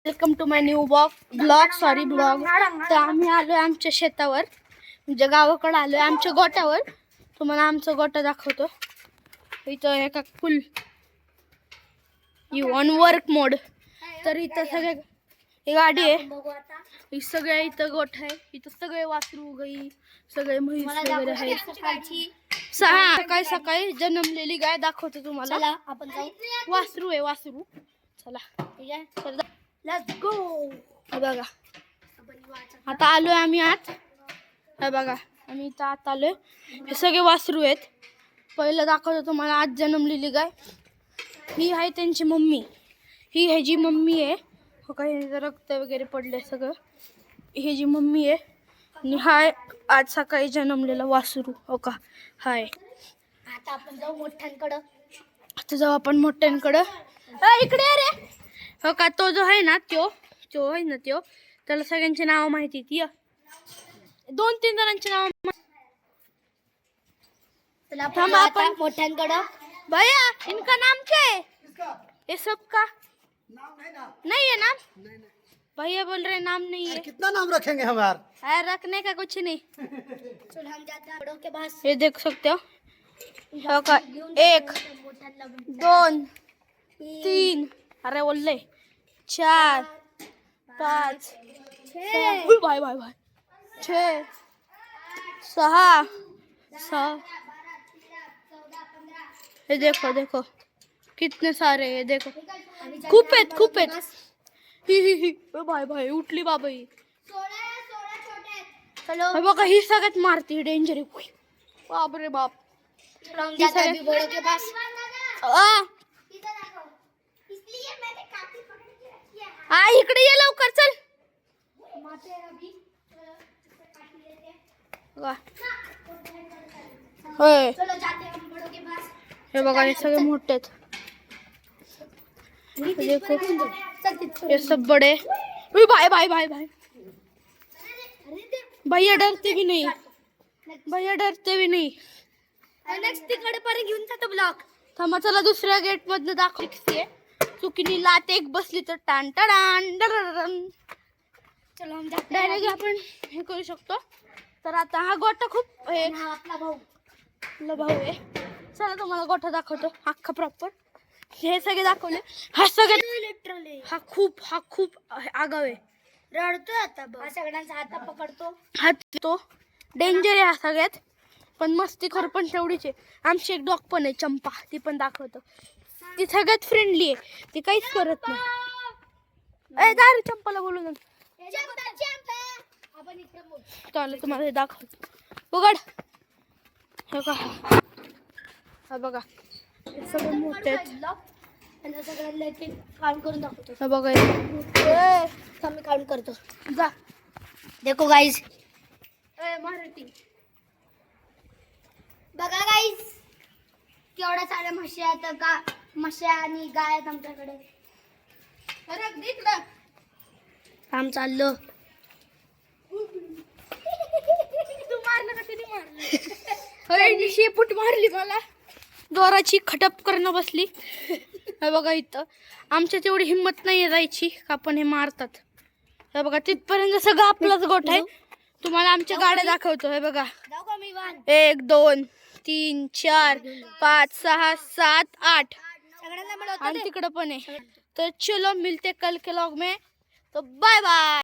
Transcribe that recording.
Welcome to my new blog. तर आम्ही आलोय आमच्या शेतावर, म्हणजे गावाकडे आलोय आमच्या गोट्यावर. तुम्हाला आमचा गोटा दाखवतो. इथं एका फुल यू ऑन वर्क मोड. तर इथं सगळे ही गाडी आहे, ही सगळे इथं गोठा आहे. इथं सगळे वासरू गाई सगळे म्हैस वगैरे आहेत. सकाळी सकाळी जन्मलेली गाय दाखवतो तुम्हाला. आपण जाऊ. वासरू आहे वासरू. चला लेट्स गो. हे बघा आता आलोय आम्ही आत. हे बघा आम्ही इथं आत आलोय. हे सगळे वासरू आहेत. पहिलं दाखवतो तुम्हाला आज जन्मलेली गाय. ही आहे त्यांची मम्मी. ही ह्याची मम्मी आहे. हो का, हे रक्त वगैरे पडले सगळं. ही जी मम्मी आहे आणि हाय आज सकाळी जन्मलेला वासरू. हो का हाय. आता आपण जाऊ मोठ्यांकडं. आता जाऊ आपण मोठ्यांकडं. इकडे रे. हो का, तो जो आहे ना तो आहे ना त्याला सगळ्यांचे नाव माहिती. ती 2-3 जणांचे नाव थांबा आपण मोठ्यांकडं. भैया इनका नाम क्या है? ये सब का नहीं है नाम. भैया बोल रहे नाम नहीं है. कितना नाम रखेंगे हमारा? रखने का कुछ नहीं. चलो हम जाते हैं बड़ों के पास. ये देख सकते हो. हो का 1 2 3 अरे बोलले 4 5 भाई 6 6 ये देखो कितने सारे. ये देखो खूप आहेत. ही भाई उठली बाबा ही. चलो हे बघा ही सगळ्यात मारती डेंजर. बाप रे बाप. हम जाते हैं अभी बड़ों के पास. इकडे ये लवकर चल. होय चलो जाते हैं हम बड़ों के पास. हे बघा हे सगळे मोठे आहेत. देखो ये सब बड़े. भाई भैया डरते भी नहीं. नेक्स्ट तिकडे पर्यंत घेऊन जातो ब्लॉक. थांबा चला दुसऱ्या गेट मधनं दाखवते. चुकीनी लात एक बसली तर टान टान. चलो हम जाते हैं. डायरेक्ट आपण हे करू शकतो. तर आता हा गोठा खूप हे हा आपला भाऊ. भाऊ आहे. चला तुम्हाला गोठा दाखवतो अख्खा प्रॉपर. हे सगळे दाखवले. हा सगळ्यात लिटरली हा खूप आगाव आहे. रडतोय आता बघ. सगळ्यांचा हात पकडतो. हा तो डेंजर आहे हा सगळ्यात. पण मस्तीखोर पण तेवढीच आहे. आमची एक डॉग पण आहे चंपा. ती पण दाखवतो. ती सगळ्यात फ्रेंडली आहे. ती काहीच करत नाही. दार चंपाला बोलू नका. आपण इकडे बोल. चालेल तुम्हाला हे दाखवतो. उघड. हे का हा बघा हे सगळे मोठे आहेत. त्यांना सगळ्यांना एक काउंट करून दाखवतो. हे बघा मी काउंट करतो. जा. देखो गाईज. मराठी बघा गाईज केवढ्या साऱ्या म्हशी आहेत. का म्हशी आणि गाय आहेत आमच्याकडे. काम चाललं. तू मारलं का तिने मारलं. शेपूट मारली मला. दोराची खटप करणं बसली. हे बघा इथं आमच्या तेवढी हिंमत नाही जायची का पण हे मारतात. हे बघा तिथपर्यंत सगळं आपलाच गोठ आहे. तुम्हाला आमच्या गाड्या दाखवतो. हे बघा 1 2 3 4 5 6 7 8 सगळ्यांना आणि तिकडं पण आहे. तर चलो मिलते कल के व्लॉग में. तो बाय बाय.